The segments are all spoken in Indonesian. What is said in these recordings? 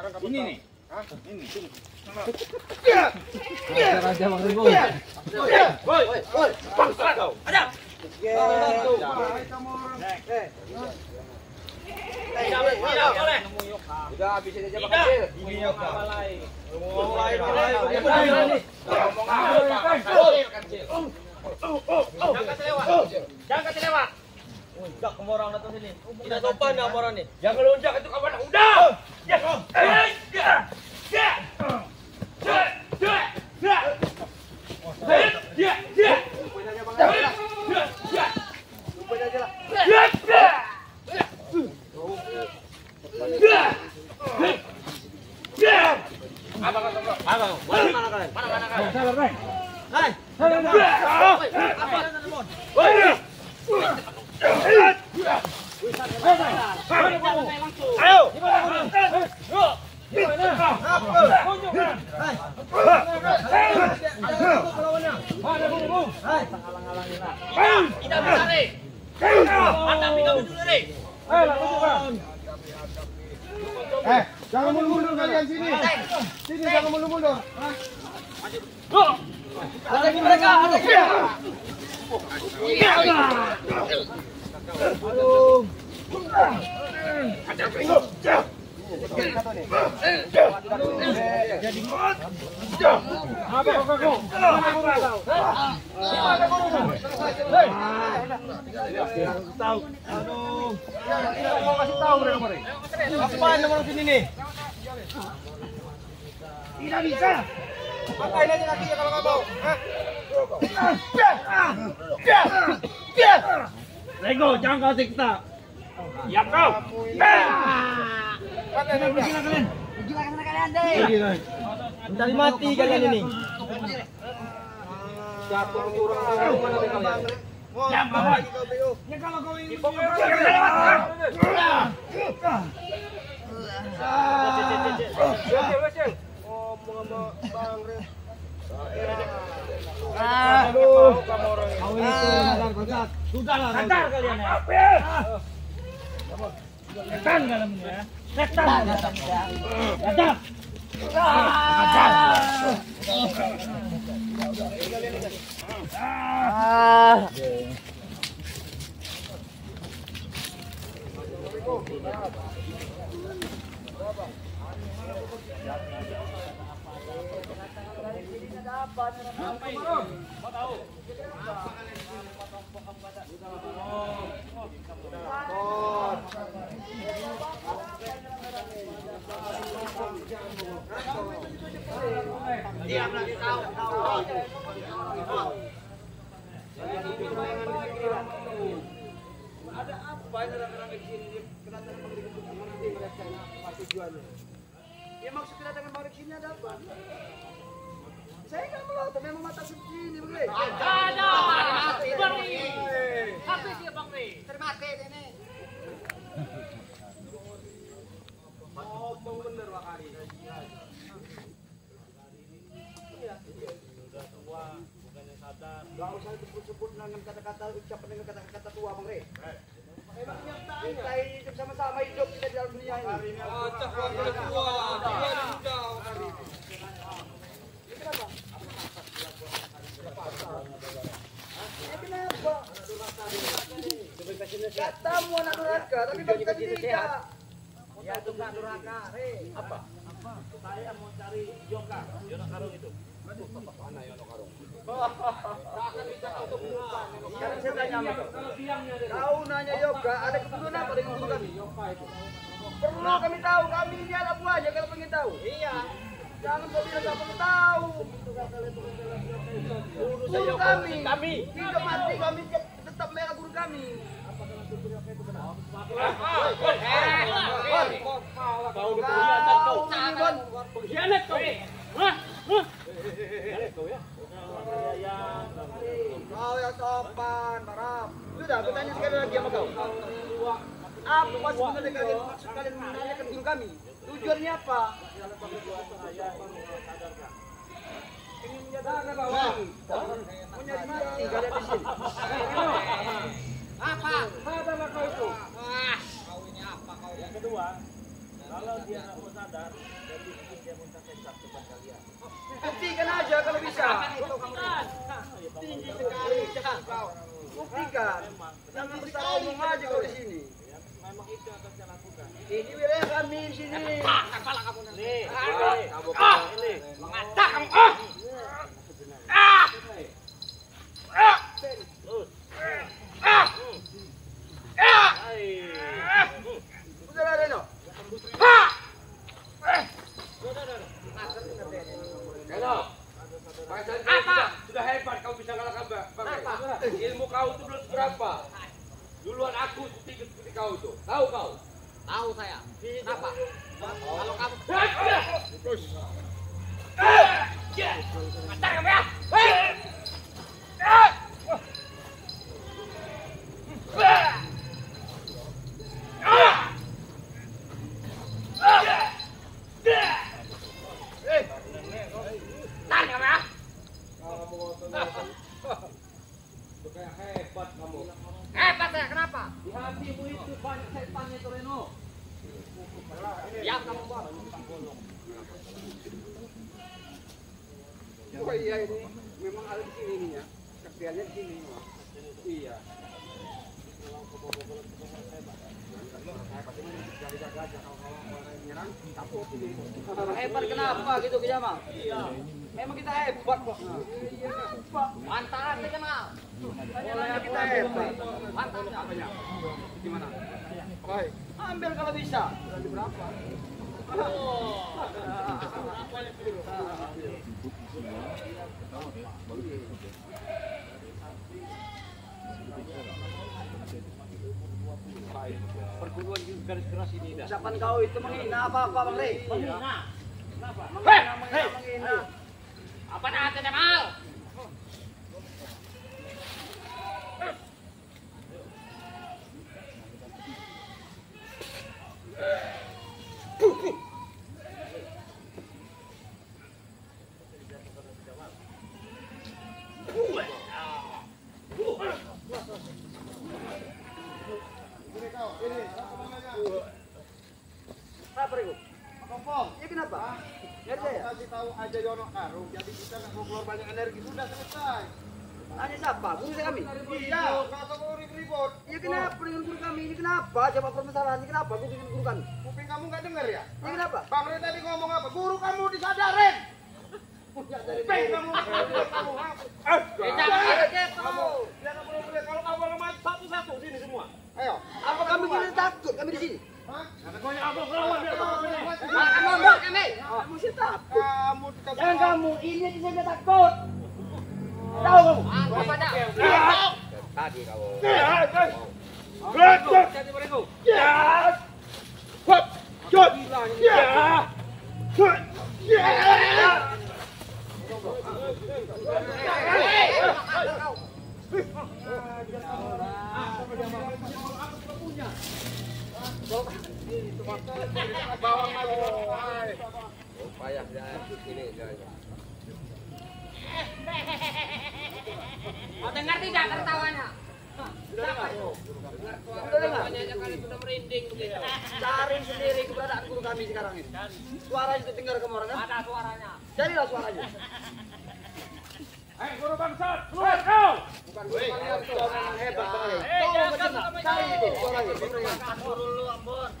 Ini nih. Hah? Ini. Raja Bang Ribu. Woi. Bangsa kau. Ada. Udah habisin aja Bang Kecil. Ini ya Kak. Mulai. Jangan kasih lewat. Udah kamu orang datang sini. Tidak sopan kamu orang nih. Jangan lonjak itu kawan. Udah. Jangan mundur kalian sini. Sini jangan mundur. Ada mereka. Aduh. Apa kau? Tahu. Aduh. Tidak mau kasih tahu mereka. Apaan nomor sini nih? Tidak bisa. Pakai aja kaki kalau nggak mau. Lego, jangan kasih kita. Ya kau. Gila kalian deh. Mencari mati kalian ini. Jatuh kurang mana kalian? Ya, Bapak. Ya kalau kau ingin ngomong sama Bang Re. Aduh, kau itu nadar kodak. Sudahlah. Nadar kalian ya. Setan kalian ya. Setan. Nadar. Ada apa ini orang-orang di sini kedatangan Bang Rik untuk mengerti mereka apa tujuannya? Ya maksud kedatangan Bang Rik sini ada apa? Saya nggak melotot, memang mata seperti ini Bang Rik. Ada, Bang Rik. Habis ya Bang Rik. Termati ini. Ngomong bener Wak Ari. Sudah tua, bukan yang sadar. Gak usah disebut-sebut dengan kata-kata ucapan dengan kata-kata tua Bang Rik. Emangnya kita hidup sama-sama hidup kita di dalam dunia ini. Acak warga tua, dia muda. Kenapa? Kenapa? Katamu anak durhaka, tapi bagi tadi tidak. Ya itu enggak durhaka, Apa? Saya mau cari Yoka, Yono Karung itu. Mana Yono Karung? Sekarang saya tanya sama kau nanya Yoga, ada kebutuhan apa dengan guru kami? Perlu kami tahu, kami ini anak buahnya kalau pengen tahu. Iya. Jangan kau bilang tak perlu tahu. Guru kami, hidup mati kami tetap mereka guru kami. Kau dipengkhianat kau. Pengkhianat kau. Hah? Kau ya. Kau yang sopan, Barap. Sudah, aku tanya sekali lagi sama kau. Apa sebenarnya kalian maksud kalian menanyakan guru kami? Tujuannya apa? Ingin menyatakan bahwa mau nyari mati kalian di sini. Apa? Apa kau itu? Wah, kau ini apa kau? Yang kedua, Kalau dia nggak mau sadar, dan bikin dia muntah kecap depan kalian. Buktikan aja kalau bisa. Buktikan. Tinggi sekali kau. Buktikan. Jangan besar omong aja kau di sini. Ya, memang itu yang akan saya lakukan. Ini wilayah kami di sini. Kepala kamu nanti. Nih, ini. Mengacak kamu. Udah lah Reno. Reno, Apa? sudah hebat kau bisa ngalahkan Bang Rey. Ilmu kau itu belum seberapa. Duluan aku seperti kau itu. Tahu kau? Tahu saya. Kenapa? Kalau kamu Terus. Mengacak kamu ya. Tahan kamu ya. Kayak hebat kamu. Hebat saya. Kenapa? Di hatimu itu banyak setannya itu Reno. Ya kamu buat. Oh iya ini memang ada di sini nih ya. Kerjanya di sini. Iya. Hebat kenapa gitu ke Jamal? Iya. Memang kita hebat kok. Mantan dikenal. Boleh kita hebat. Mantan. Gimana? Baik. Ambil kalau bisa. Berarti berapa? Perguruan garis keras ini dah. Ucapan kau itu menghina apa-apa Bang Rey? Menghina. Kenapa? Menghina. Apa nak Jamal? Apa itu? Kompong. Ya kenapa? Ngerti Kamu ya? kasih tahu aja Yono Karung, jadi kita nggak mau keluar banyak energi, sudah selesai. Tanya siapa? Guru kami. Iya, kata mau ribut. Ya kenapa dengan guru kami ini kenapa? Jawab permasalahannya kenapa guru dengan guru kami? Kuping kamu nggak dengar ya? Ya kenapa? Bang Rey tadi ngomong apa? Guru kamu disadarin. Kuping kamu. Kamu. Jangan kaget Kamu. Dia nggak boleh. Kalau kamu lemah satu-satu sini semua. Ayo. Apa kami kira takut kami di sini? Hah? Pokoknya abang lawan dia. Kamu enggak kami. Kamu sih takut. Kamu kita. Jangan kamu, ini aja saya takut. Tahu kamu? Apa dah? Tadi kamu. Jadi mereka. Payah dia ini dia. Mau dengar tidak tertawanya? Sudah dengar? Suaranya kali sudah merinding begitu. Cari sendiri keberadaan guru kami sekarang ini. Suaranya terdengar ke orang kan? Ada suaranya. Carilah suaranya. Hei guru bangsat, keluar kau. Bukan guru kalian sudah memang hebat Bang Rey. Tolong bercenang. Cari itu suaranya. Guru lu ampun.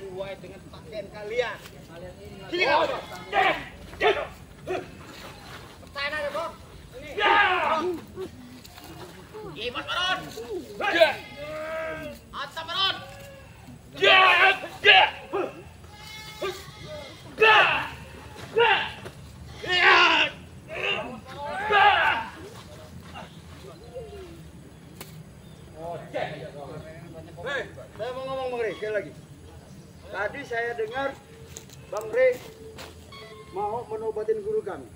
Sesuai dengan pakaian kalian. Sini kau. Percaya ada bos. Ibas Baron. Atta Baron. Hei, saya mau ngomong Bang Rey sekali lagi. Tadi saya dengar Bang Rey mau menobatin guru kami.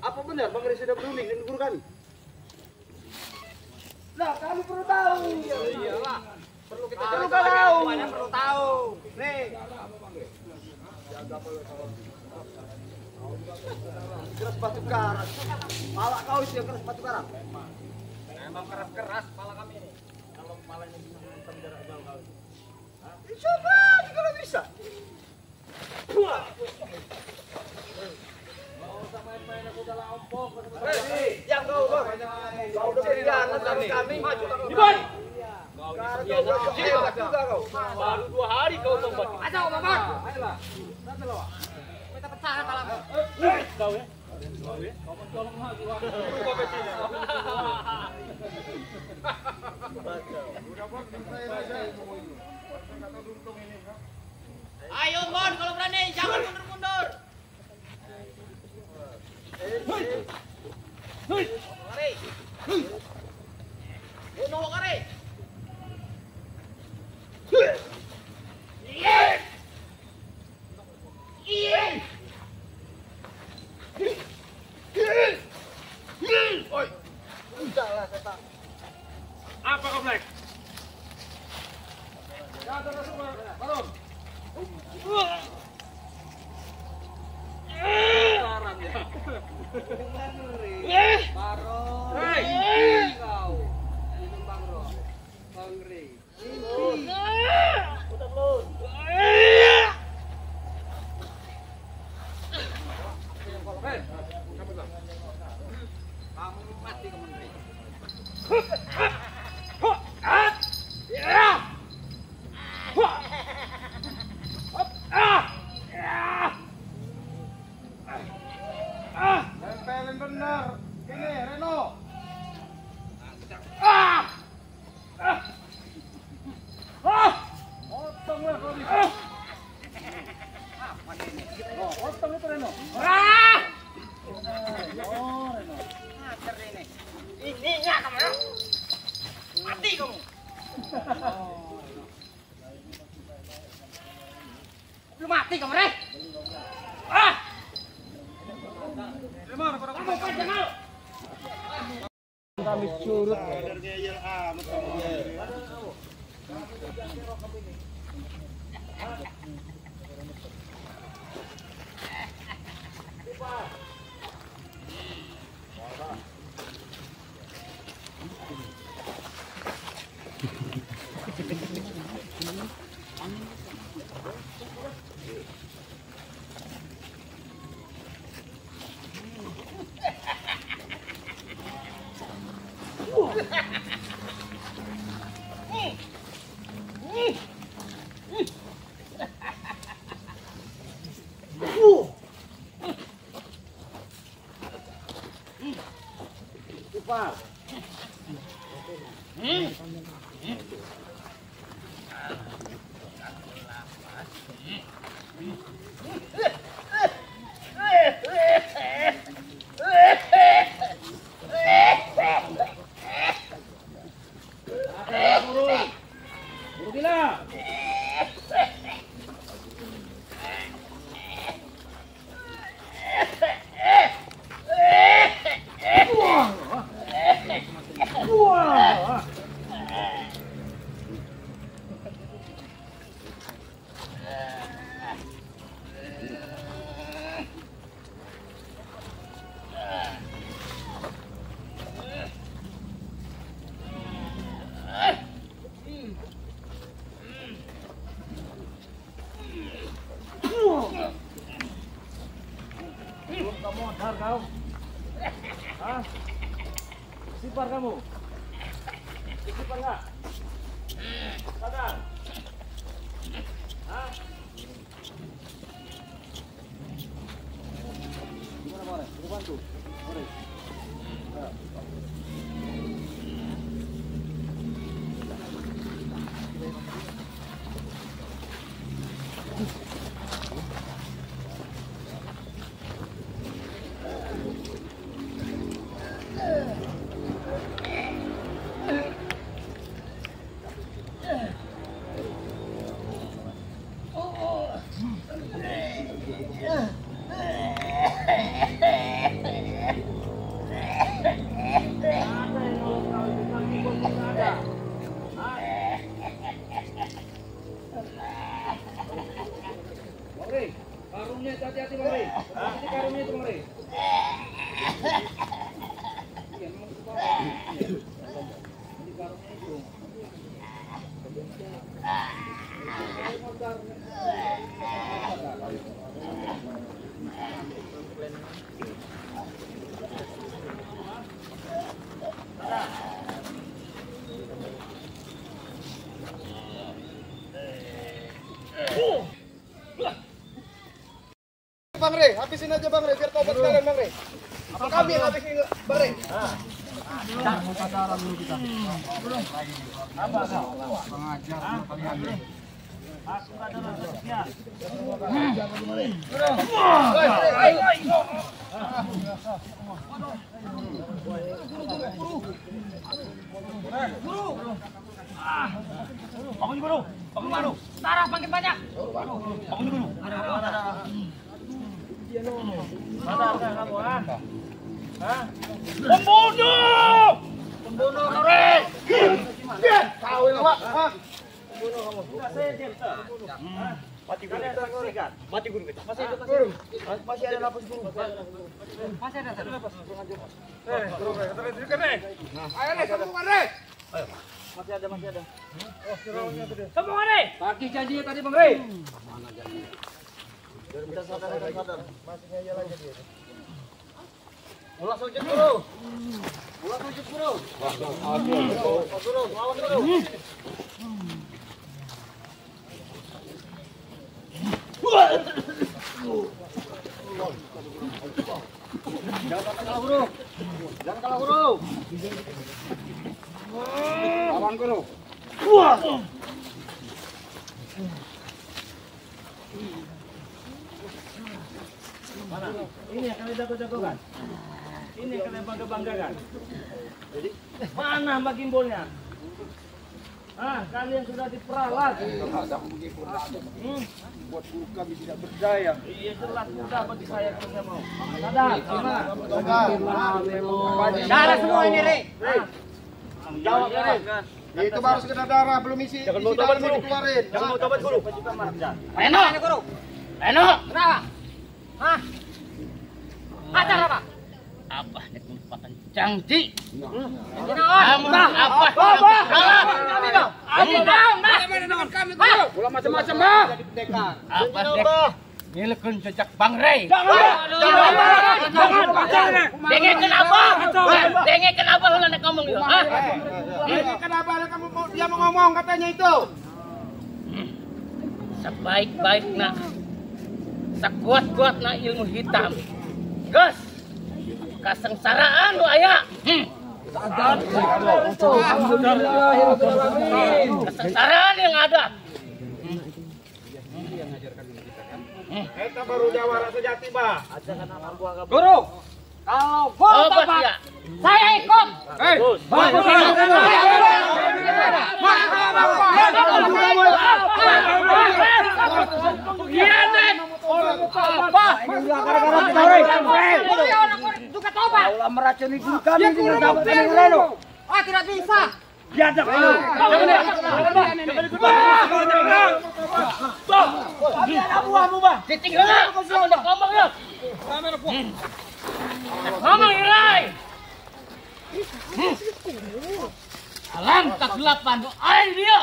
Apa benar Bang Rey sudah berunding dengan guru kami? Nah, kami perlu tahu. Iyalah. Perlu kita Perlu tahu. tahu. Semuanya perlu tahu. Nih, keras batu karang. Pala kau itu yang keras batu karang. Memang keras-keras kepala kami ini. kepalanya bisa menghantam jarak jauh kali. Coba aja kalau bisa. Mau usah main-main aku udah lampok. Yang kau udah berkhianat sama kami. Iban! Hebat juga kau. Baru 2 hari kau tobat. Ayo, Bapak. Ayolah. Nanti lo. Kita pecahkan malam. Kau ya. Kau mencolok lagi wah. Ayo, Mon, kalau berani jangan mundur-mundur. Kare. Bunuh kare. Apa kau Black? Tempelin bener. Ini Reno. Potong lah kau bisa. Oh, potong itu Reno. Oh, Reno. Ininya kamu. Mati kamu. Lu mati kamu, Re. Kamu panjang. Kami curut. Kamu sadar kau? Hah? Sipar kamu? Sipar nggak? Sadar? Hah? Gimana Mare? Kita bantu? Mare? Karungnya hati-hati Bang Rey. Hati karungnya itu Bang Rey. Iya memang itu Bang. Jadi karungnya itu. Bang Rey, habisin aja Bang Rey, biar tobat sekalian Bang Rey. Apa kami yang habisin Bang Rey? Bangun guru, bangun guru. Darah makin banyak. Bangun guru. Sadar nggak kamu, ah? Hah? Pembunuh! Pembunuh kau, Rey! Kau yang lama, ah. Enggak, saya diam, Sir. Mati guru kita. Mati guru kita. Masih ada Guru, masih ada napas guru. Masih ada. Guru, Rey. Ayo Rey, sambungan Rey. masih ada. Semua nih. Pagi janjinya tadi Bang Rey. Kita sadar. Masih ngeyel aja dia. Ulas sujud guru. Guru, lawan guru. Jangan kalah guru. Lawan guru. Mana? Ini yang kalian jago-jagokan. Ini yang kalian bangga-banggakan. Jadi mana Mbak Gimbolnya? Kalian sudah diperalat. Buat guru kami tidak berdaya. Iya jelas mudah bagi saya kalau saya mau. Sadar, gimana? Darah semua ini, Rey. Jawab Rey. Itu baru sekedar darah, belum isi dalamnya dikeluarin. Jangan mau tobat guru. Reno. Reno. Kenapa? Hah? Ajar apa? Abah nek merupakan janji. Kamu Abah. kami dong. Ulah macam-macam, Bang. Abah nek ngilekeun jejak Bang Rey. Dengek kenapa? Dengek kenapa lu nek ngomong gitu? Hah? Ini kenapa kamu dia mau ngomong katanya itu? Sebaik-baikna sakuat-kuatna ilmu hitam. Gus. Kasengsaraan lu aya. Kesengsaraan yang ada. Kita baru jawara sejati, Bah. Guru, kalau gua Obat tobat, ya. saya ikut. Juga tobat. Allah meracuni guru kami dengan dapat Reno. Ah, tidak bisa. Ditinggal. Ngomong ya. Ngomong Rai. Alam kegelapan lu air dia.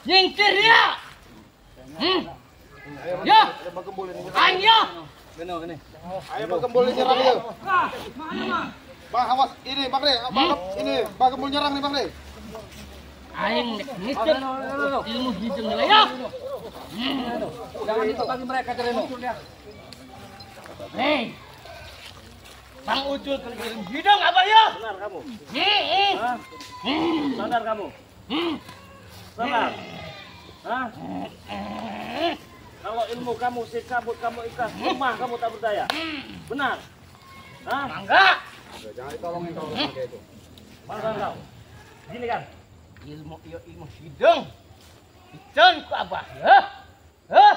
Nyingkir dia. Ya. Ayo. Ayo Bang Gembul nyerang dia. Bang, awas ini Bang Rey, ini Bang Gembul nyerang nih Bang Rey. Aing nek ngicep ilmu hidung ya. Jangan itu bagi mereka Reno. Hei. Bang Ucul kerjain hidung apa ya? Benar kamu. Hmm. Sadar kamu. Sadar. Kalau ilmu kamu secabut kamu ikhlas, rumah kamu tak berdaya. Benar. Enggak. Jangan ditolongin kalau kayak itu. Mana kau? Gini kan. Ilmu hidung. Icon ku abah ya. Hah?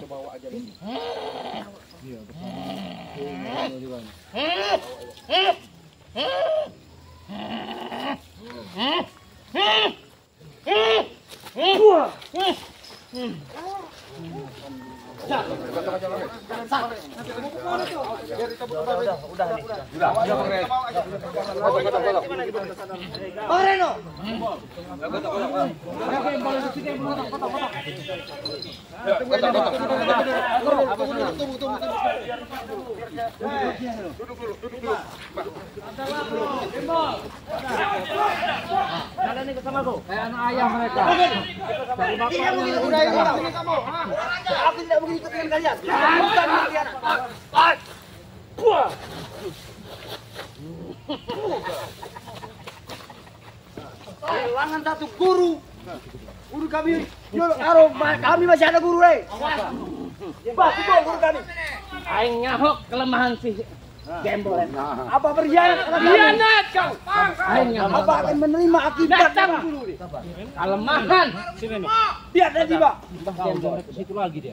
Bawa aja. Iya, Bang Reno. Kalian ikut sama aku. Kayak anak ayah mereka. Tidak mungkin udah ini kamu. Aku tidak mungkin ikut dengan kalian. Bukan kalian. Kehilangan satu guru. Guru kami. Kami masih ada guru, Bah, itu guru kami. Aing nyahok kelemahan si Gembol. Apa berkhianat? Khianat kau. Aing nyahok. Apa akan menerima akibat Datang. guru? Kelemahan. Biar nanti, Pak.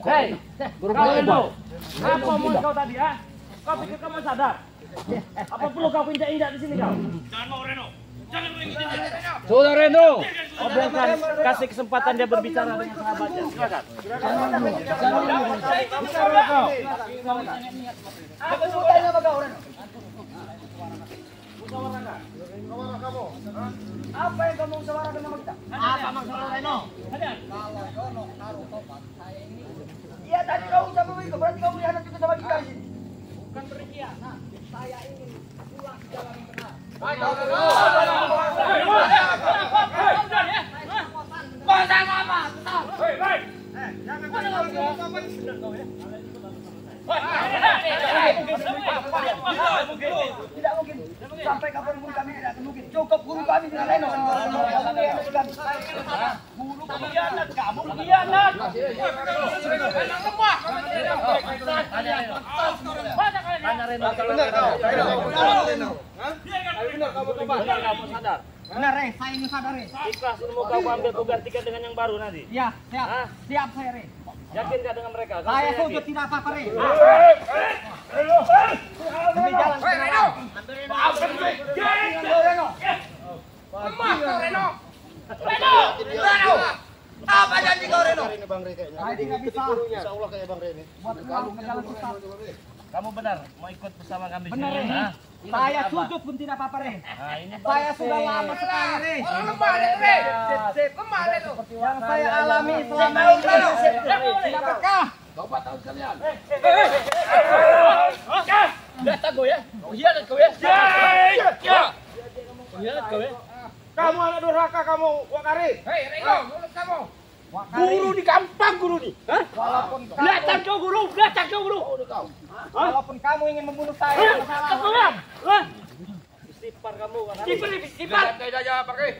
Hei, Kau Reno, apa mau kau tadi ya? Kau pikir kamu sadar? Apa perlu kau injak-injak di sini kau? Saudara Reno. Oh, biarkan kasih kesempatan dia berbicara dengan sahabatnya. Silakan. Bicara kau. Apa sebutannya apa kau, Reno? Musyawarah kamu. Apa yang kamu musyawarahkan sama kita? Apa maksud Reno? Iya tadi kau sama begitu, berarti kau berkhianat juga sama kita di sini. Bukan berkhianat. Saya ingin pulang ke jalan yang benar. Tidak mungkin. Sampai kapanpun kami tidak akan mungkin. Cukup guru kami dengan Reno. Guru berkhianat, kamu berkhianat. Tanya Reno. Benar kamu sadar? Benar, saya ingin sadar, Ikhlas ilmu kau ambil kau gantikan dengan yang baru nanti. Ya, siap. Hah? Siap saya, Yakin gak dengan mereka? Kau Saya yakin? setuju tidak apa-apa, Demi jalan Reno. Apa janji kau, Reno? Saya tidak bisa. Insyaallah kayak Bang Rene. Buat pulang ke jalan susah. Kamu benar mau ikut bersama kami Benar, sini? Re. Hah? Saya sujud pun tidak apa-apa, Re. Nah, ini Saya sudah lama sekali, Re. Yang saya alami selama ini. Tidak berkah. datang kau ya. Khianat kau ya. Khianat kau ya. Kamu anak durhaka kamu, Wakari. Hei, Reno, mulut kamu. Guru di gampang guru nih. Hah? Datang kau guru, datang kau guru. Walaupun kamu ingin membunuh saya, masalah. istighfar kamu kan? Istighfar. Santai saja, pakai.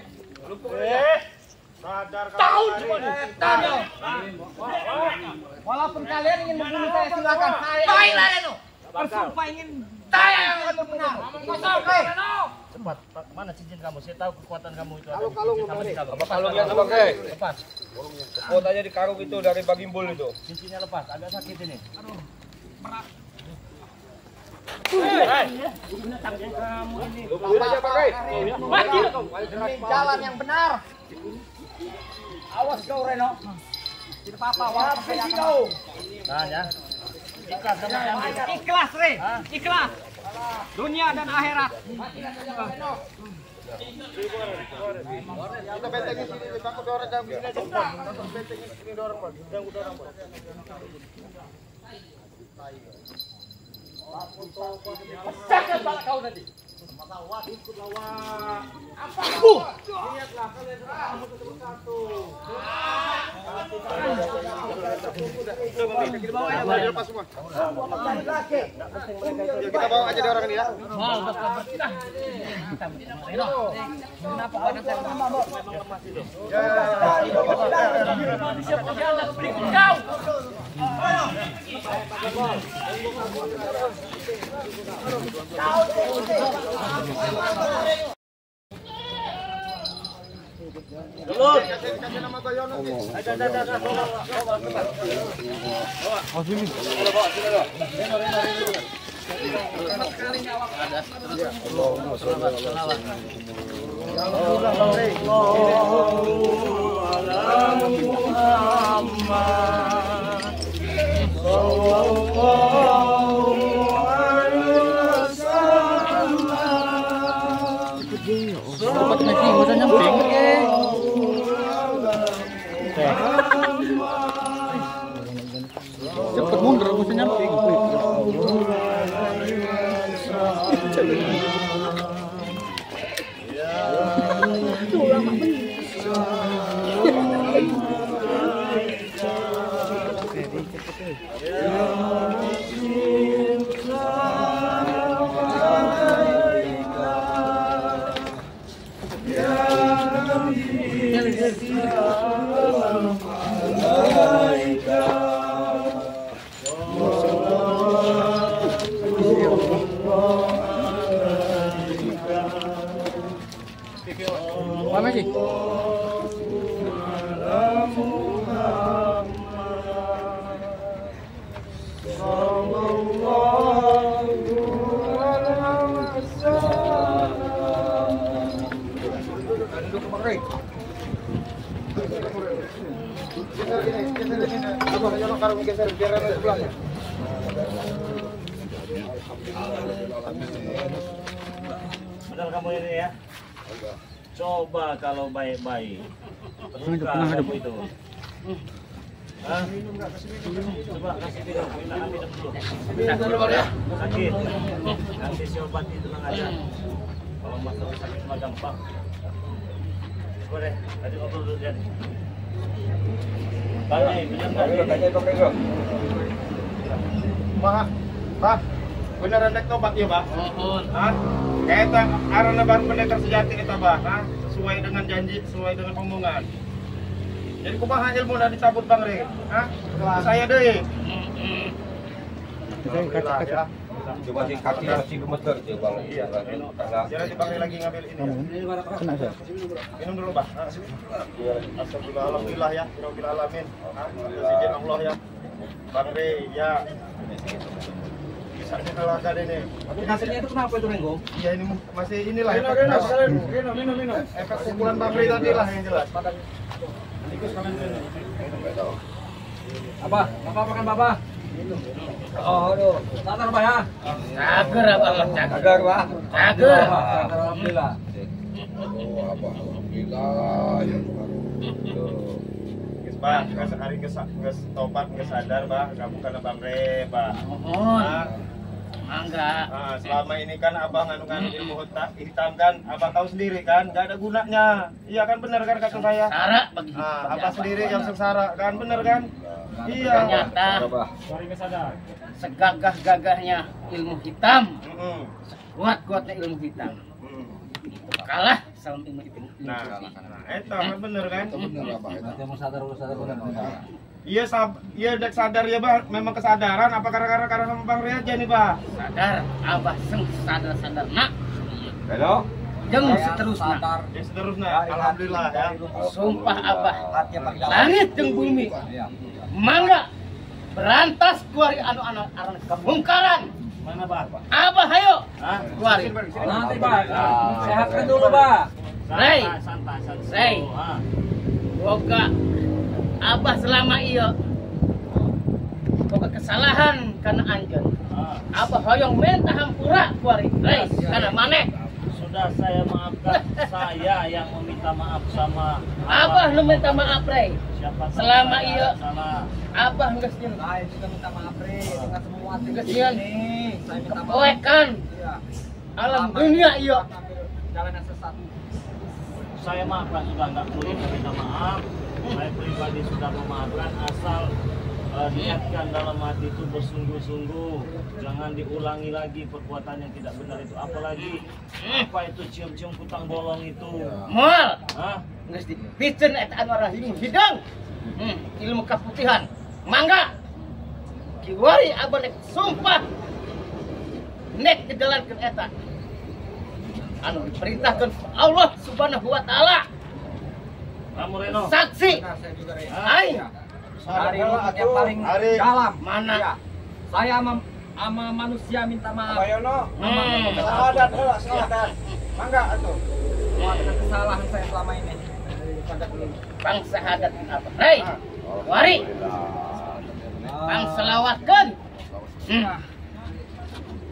Sadar kamu. Tahun semua. Walaupun kalian ingin membunuh saya, silakan. Baiklah Reno. Bersumpah ingin Saya yang akan benar. kosong Reno. Cepat, Pak. Mana cincin kamu? Saya tahu kekuatan kamu itu. Kalung sama di kalung. Apa kalungnya tuh, pakai? Lepas. Kotanya di karung itu dari Bagimbul itu. Cincinnya lepas. Agak sakit ini. Kamu ini. Tunggu aja, pakai. Mati lah kau. Demi jalan yang benar. Awas kau, Reno. Tidak apa-apa, walaupun saya akan kau. Nah, ya. Ikhlas sama kami. Ikhlas, Re. Ikhlas. Dunia dan akhirat. Kita bentengin sini, takut orang dalam sini aja. Bentengin sini dorong, Bang. Yang udah orang, Bang. Pecahkan kepala kau nanti. Lepas semua. Ya, kita bawa aja dia orang ini ya. Kenapa badan saya lemah, Bos? Berikut kau. Kasih nama Bayono. Ada. Cepet mundur, bisa nyamping. Apa sih? Benar kamu ini ya? Coba kalau baik-baik. Suka kamu itu. Hah? Coba kasih minum, minta minum dulu. Sakit. Nanti si obat itu tenang aja. Kalau masalah sakit mah gampang. Coba deh, tadi ngobrol dulu dia. Tanya, bener nggak? Bah, beneran dek tobat ya, Bah? Hah? Eta arana baru pendekar sejati eta, Bah. Hah? Sesuai dengan janji, sesuai dengan omongan. Jadi kumaha ilmu udah dicabut Bang Re? Hah? Saya deui. Ya. Coba di kaki masih gemeter tuh Bang. Iya. Jadi Bang Re lagi ngambil ini. Kena saya. Minum dulu, Bah. Astagfirullah, alhamdulillah ya. Rabbil alamin. Izin Allah ya. Bang Re, ya. Bisa dikalahkan ini. Tapi hasilnya itu kenapa itu Renggong? Iya ini masih inilah. Minum. Efek pukulan Bang Re tadi lah yang jelas. Apa makan Bapak? Oh, aduh. Sabar Pak ya. Cager abang mah cager. Agar Pak. Cager. Alhamdulillah. Alhamdulillah ya Tuhan. Geus Bah, geus hari geus tobat geus sadar Bah, kamu karena Bang Re, Bah. Mohon. Nah, Mangga. nah, selama ini kan Abang nganu ilmu hitam kan, Abang tahu sendiri kan, gak ada gunanya. Iya kan benar kan kata saya? Sara bagi Nah, Abang sendiri yang sengsara kan, benar kan? Iya. ternyata Mari sadar. segagah-gagahnya ilmu hitam, Mm-mm. kuat-kuatnya ilmu hitam. Mm. Kalah sama ilmu hitam. Nah, eta kan bener kan? Nanti mau sadar benar. Iya dek sadar ya Bah, memang kesadaran apa karena sama Bang Re aja nih Bah? Sadar, abah seng sadar nak. Halo. Jeng seterusnya. Ya seterusnya, alhamdulillah ya. Sumpah abah, langit jeung bumi. Mangga berantas kuari anu kebongkaran. Mana Pak? Abah hayo. Hah? Kuari. Nanti Pak, sehatkan dulu Pak. Rey. Santai. Rey. Ah. Boga abah selama iya boga kesalahan karena anjeun. Abah hoyong minta hampura kuari. Rey, karena maneh. Sudah saya maafkan. Saya yang meminta maaf sama Abah nu minta maaf, Rey. Siapa tahu Selama saya iya salah. abah geus nyeun Saya juga minta maaf Re dengan semua geus tinggal nyeun ini. Saya minta maaf. kepoekan Iya. alam dunia iya. Jalan yang sesat. Saya maafkan sudah nggak perlu meminta maaf. Saya pribadi sudah memaafkan asal niatkan dalam hati itu bersungguh-sungguh. Jangan diulangi lagi perbuatan yang tidak benar itu. Apalagi apa itu cium-cium kutang bolong itu. Moal Hah? geus dipikeun eta anu ilmu hidang. Ilmu kaputihan. Mangga. Kiwari abah nek sumpah nek dijalankeun eta. Anu diperintahkeun Allah Subhanahu wa taala. Kamu Reno. Saksi. Benar, saya juga Re. Aing Dari lubuk yang paling Ari. dalam mana? Iya. Saya sama manusia minta maaf. Pak Yono, syahadat lah, syahadat. Mangga atuh. Semua dengan kesalahan saya selama ini. Bang syahadat apa? Hei, wari. Bang selawatkan.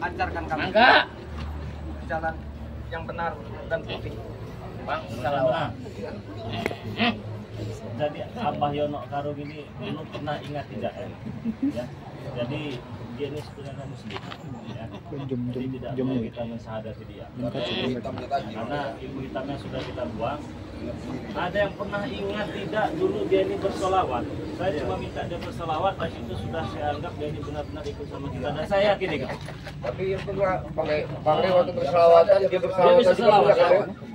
Ajarkan kami Mangga. jalan yang benar dan putih. Bang selawat. Jadi Abah Yono Karung ini dulu pernah ingat tidak ya? Jadi dia ini sebenarnya muslim ya. Jadi tidak mau kita mensyahadati dia karena ilmu hitamnya sudah kita buang. Ada yang pernah ingat tidak dulu dia ini bersolawat? Saya cuma minta dia bersolawat, dari itu sudah saya anggap dia ini benar-benar ikut sama kita dan saya yakin itu. Tapi itu nggak pakai waktu berselawatan dia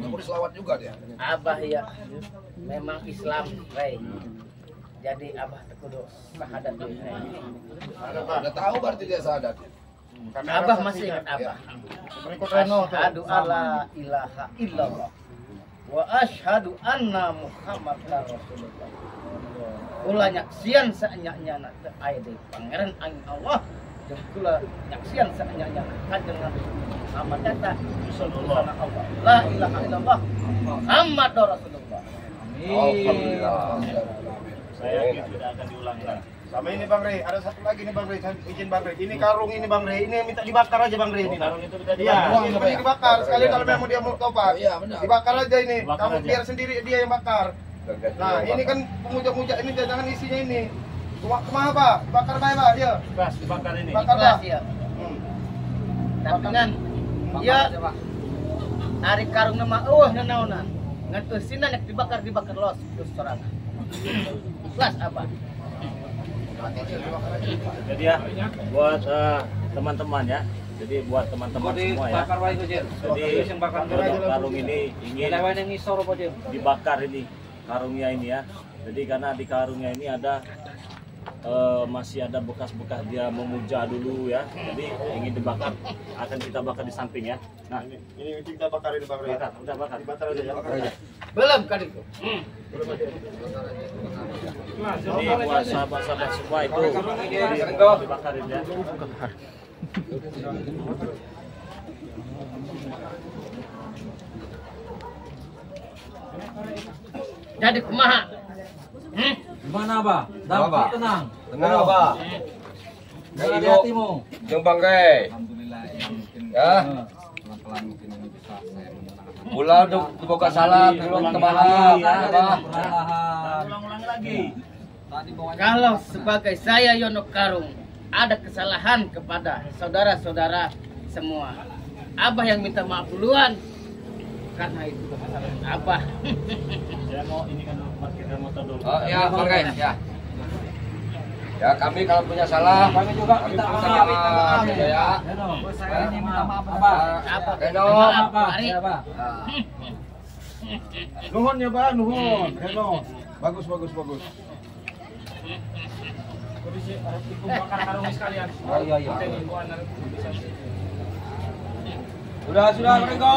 berselawat juga dia. Abah ya, memang Islam, Rey. Jadi Abah kudu syahadat dulu. Udah tahu berarti dia syahadat. Abah masih ingat Abah. Asyhadu alla ilaha illallah wa asyhadu anna Muhammadar Rasulullah. Ulah nyaksian saenya-nya teu aya deui pangeran aing Allah jeung kula nyaksian saenya-nya kanjeng Nabi Muhammad eta sallallahu alaihi la ilaha illallah Muhammadur Rasulullah. Alhamdulillah. Saya yakin tidak akan diulangi lagi. Sama ini Bang Rey, ada satu lagi nih Bang Rey, saya izin Bang Rey. Ini karung ini Bang Rey, ini yang minta dibakar aja Bang Rey ini. Karung itu kita Iya, ini dibakar. Sekali kalau memang dia mau tobat, Iya, benar. dibakar aja ini. Bakar Kamu aja. biar sendiri dia yang bakar. Nah, ini kan pemujak-mujak ini jangan isinya ini. Kumaha Pak? Bakar bae Pak, ya. Bas dibakar ini. Bakar Pak. Ikhlas ya. Tapi kan ya hari karung nama nanaonan. Ngan eusinna nek dibakar los terus sorangan. Ikhlas Abah. Jadi ya buat teman-teman ya. Jadi buat teman-teman semua ya. Jadi karung ini ingin dibakar ini karungnya ini ya. Jadi karena di karungnya ini ada masih ada bekas-bekas dia memuja dulu ya. Jadi ingin dibakar, akan kita bakar di samping ya. Nah Ini kita bakar ini Bang Rey. bakar, udah bakar. Dibakar aja ya. Bakar aja. Belum kan itu. Jadi buat sahabat-sahabat semua itu dibakarin ya. Jadi kumaha? Gimana, Abah? Abah. Tenang. Tenang Abah. Jaga hatimu. Yang Bangkai. Alhamdulillah Ya. pelan-pelan mungkin ini bisa saya menenangkan. Mula dibuka salah, belum kemahan. Abah. Ulang-ulang lagi. Kalau sebagai saya Yono Karung ada kesalahan kepada saudara-saudara semua, Abah yang minta maaf duluan karena itu kesalahan Abah. Saya mau ini kan parkirkan motor dulu. Oh, ya, Bangkai. Ya. Ya, kami kalau punya salah, kami juga minta maaf. Ya. Saya ini minta maaf, Abah. Abah Reno. maaf, Mari. Nuhun ya Bang, nuhun. Reno. Bagus. Bakar karung sekalian. Oh, iya. Sudah, Reno.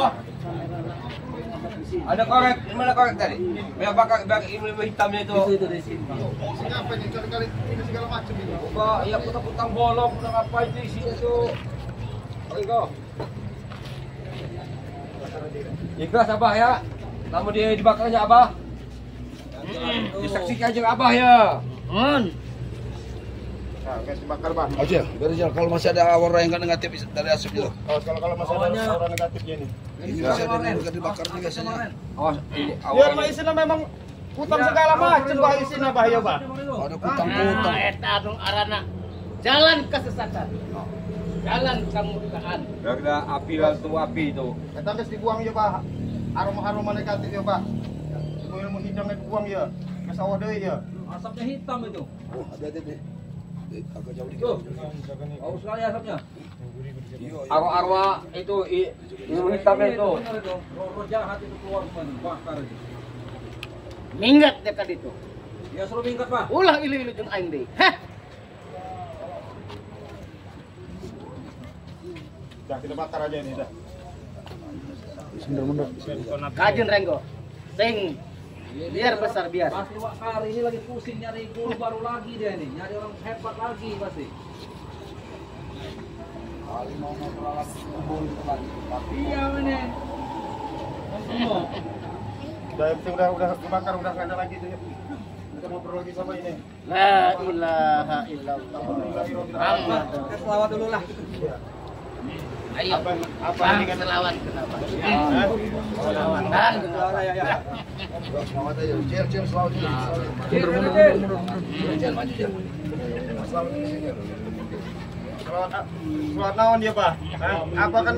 Ada korek, di mana korek tadi? Biar bakar ilmu hitamnya itu. Itu di sini, Bang. Isinya apa ini? Kali-kali ini segala macam ini. Buka, iya putang bolong, putang apa itu isinya tuh. Reno. Ikhlas Abah ya. Namun dia dibakarnya Abah. Disaksikan aja Abah ya. Nah, guys, dibakar Bang. Aja, biar aja kalau masih ada aura yang negatif dari asap itu. Kalau masih ada aura negatifnya ini. Ini masih ada yang dibakar nih biasanya. Oh, ini Biar mah isinya memang hutang segala macam Bah isinya Bah ya Bah. Ada kutang-kutang. Eta anu arana jalan kesesatan. Jalan kemurkaan. Ada api lalu api itu. Kita geus dibuang ya Bah. Aroma-aroma negatif ya Bah. Ilmu hidangnya dibuang ya. Geus awah deui ya. Asapnya hitam itu. Oh, ada deh. Agak jauh Tuh. dikit. Haus sekali asapnya. Arwah-arwah itu ilmu hitamnya itu. Benar itu. Roh jahat itu keluar kemana? Bakar itu. Minggat dekat itu. Ya suruh minggat, Pak. Ulah ilu-ilu jeung aing deui. Heh. Dah kita bakar aja ini dah. Kajen Renggo. Sing biar besar biar. Pasti Wakar ini lagi pusing nyari guru baru lagi dia nih. Nyari orang hebat lagi pasti. Iya mana? Udah kebakar, udah nggak ada lagi tuh. Kita ngobrol lagi sama ini. La ilaha illallah. Muhammad. Selawat dulu lah. Ayo. Apa Bang, ini kan? selawat kenapa? Hah? Selawat. Ya. Selamat aja. Cil, selamat. Cil, maju Cil. Selamat naon dia, Pak? Hah? Apa kan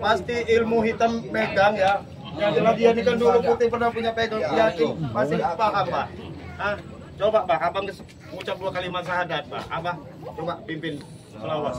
pasti ilmu hitam pegang ya. Yang jelas dia ini kan dulu putih pernah punya pegang yakin pasti paham, Pak. Hah? Coba, Pak, Abang ucap 2 kalimat syahadat, Pak. Abang coba pimpin selawat.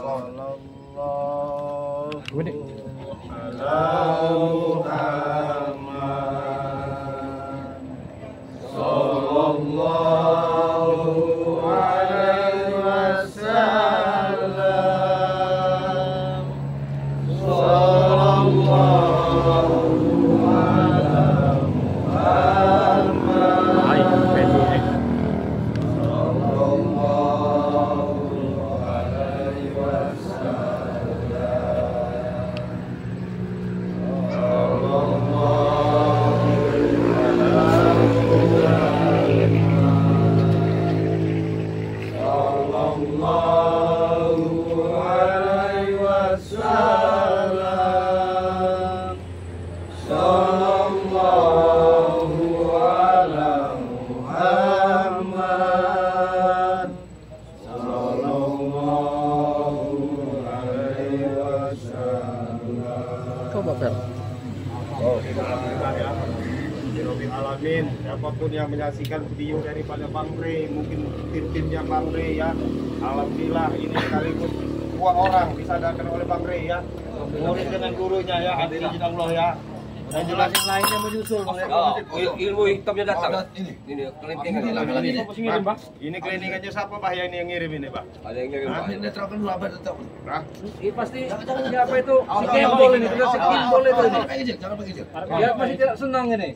Alamin, siapapun yang menyaksikan video daripada Bang Rey, mungkin tim-timnya Bang Rey ya. Alhamdulillah ini sekaligus 2 orang disadarkan oleh Bang Rey ya. Murid dengan gurunya ya, izin Allah ya. Dan jelas yang lainnya menyusul. Ilmu hitamnya datang. Ini kelintingan Ini kliningannya siapa, Pak? Yang ini yang ngirim ini, Pak? ada yang ngirim, Pak. Ini terapkan dulu apa tetap. Pasti siapa itu? Si Kembol ini, sudah si Kembol itu ini. Jangan pakai Cil. Dia masih tidak senang ini.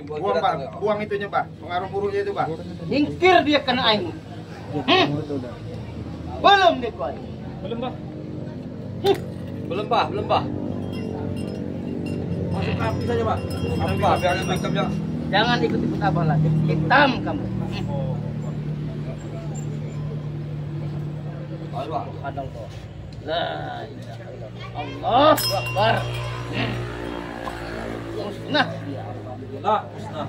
Buang, Pak. Buang itunya, Pak. Pengaruh buruknya itu, Pak. Nyingkir dia kena aing. Belum dia kuat. Belum, Pak. Belum, Pak. Masuk api saja, Pak. Belum, Pak. Biar ilmu hitamnya. Jangan ikut-ikut abah lagi. Hitam kamu. Ayo, Pak. Kadang kok. La ilaha illallah. Allahu Akbar. Musnah dia. Nah, nah.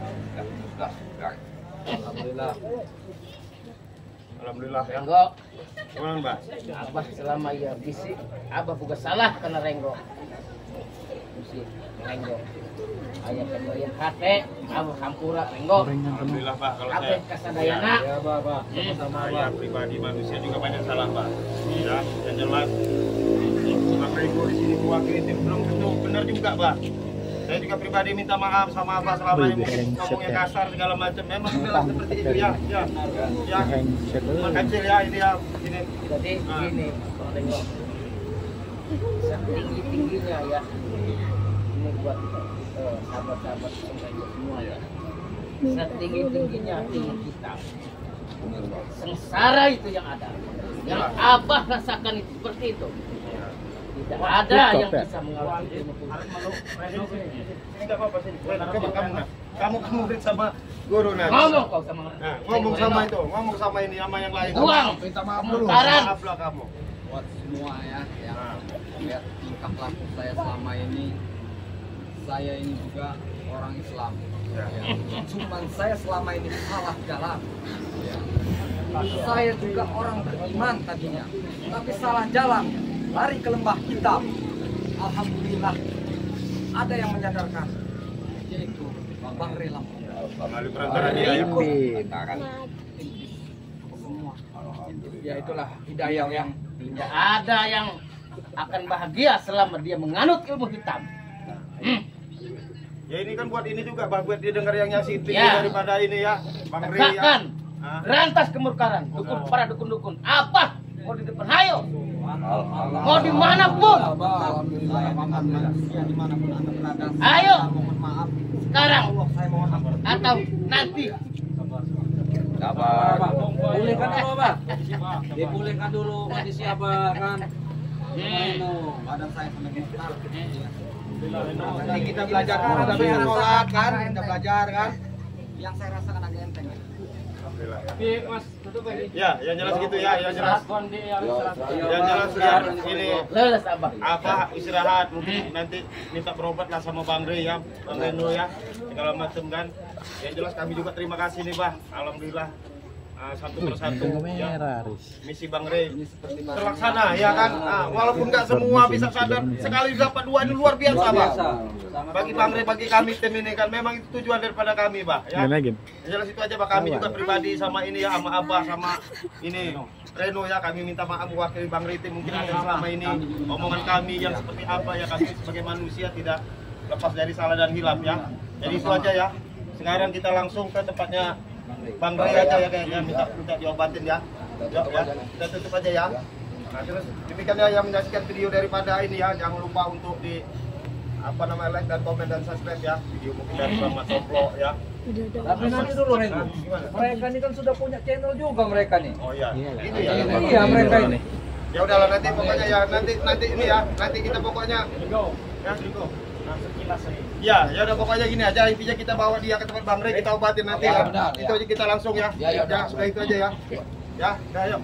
Alhamdulillah. Alhamdulillah ya. Renggo, Gimana, Mbak? abah selama ia bisik, abah bukan salah karena Renggo. Bisik, Renggo. Ayah kebayang hati, abah hampura Renggo. Alhamdulillah, Pak. Kalau Apa saya yang kasadayana? Ya, Pak. Sama-sama, saya pribadi manusia juga banyak salah, Pak. Ya, yang jelas Bang Rey di sini mewakili tim belum tentu benar juga, Pak. Saya juga pribadi minta maaf sama Abah selama ini mungkin ngomongnya kasar segala macam. Memang jelas seperti itu ya. Ya. Kecil ya ini ya. Ini. Jadi gini, Bang Renggo. Setinggi-tingginya ya. Ini buat sahabat-sahabat Renggo semua ya. Setinggi-tingginya ilmu kita. Sengsara itu yang ada. Yang abah rasakan itu seperti itu. Tidak ada yang bisa mengawasi ilmu kita. Ini enggak apa-apa sini. Coba kamu murid sama guru nanti. Ngomong kau sama Nah, ngomong sama itu, ngomong sama ini sama yang lain. Buang. Minta maaf dulu. Kemungkaran. Maaflah kamu. Buat semua ya yang lihat tingkah laku saya selama ini, saya ini juga orang Islam. Ya. Cuman saya selama ini salah jalan. Ya. Saya juga orang beriman tadinya, tapi salah jalan, lari ke lembah hitam. Alhamdulillah ada yang menyadarkan, yaitu Bang Rey Lampung. Melalui perantara dia ya. Ya itulah hidayah yang Tidak ada yang akan bahagia selama dia menganut ilmu hitam. Ya ini kan buat ini juga, Bang, buat dia dengar yang nyasitin Ya. daripada ini ya. Bang Rey ya. Tegakkan, Hah? berantas kemurkaran, dukun para dukun-dukun. Apa? Mau di depan, ayo. Mau dimanapun, alhamdulillah ya dimanapun anda berada. ayo. Mohon maaf. Sekarang Saya mohon ampun. atau nanti. Sabar. Pulihkan dulu, Pak. Dipulihkan dulu kondisi Abah kan. Badan saya sampai gemetar. Nanti kita belajar kan, udah bisa sholat kan, kita belajar kan. Yang saya rasakan agak enteng. Ya, yang jelas gitu ya, yang jelas. Yang jelas ya, ini Leles Abah. apa istirahat mungkin nanti minta berobat lah sama Bang Rey ya, Bang Reno ya, segala macam kan. Yang jelas kami juga terima kasih nih Bang, alhamdulillah satu persatu ya, misi Bang Rey terlaksana ya kan. Walaupun nggak semua bisa sadar, sekali dapat dua ini luar biasa Bang. Bagi Bang Rey, bagi kami tim ini kan memang itu tujuan daripada kami Bang ya. Yang jelas itu aja Bang, kami juga pribadi sama ini ya, sama Abah sama ini Reno ya, kami minta maaf mewakili Bang Rey, mungkin ada selama ini omongan kami yang seperti apa ya, kami sebagai manusia tidak lepas dari salah dan hilaf ya. Jadi itu aja ya. Sekarang kita langsung ke tempatnya Bang Rey aja ya kayaknya, minta diobatin ya. Ya, kita tutup aja ya. Nah, terus demikian ya yang menyaksikan video daripada ini ya, jangan lupa untuk di like dan komen dan subscribe ya. Video mungkin dari Bang Mas Soplo ya. Tapi nanti dulu Reno. Mereka ini kan sudah punya channel juga mereka nih. Oh iya. Ini ya. Iya mereka ini. Ya udahlah, nanti pokoknya ya, nanti ini ya, nanti kita pokoknya ya, Nah, sekilas saya. ya, ya udah pokoknya gini aja, intinya kita bawa dia ke tempat Bang Rey, kita obatin nanti ya. Itu aja kita langsung ya. Ya, sudah itu aja ya. Ya, udah yuk.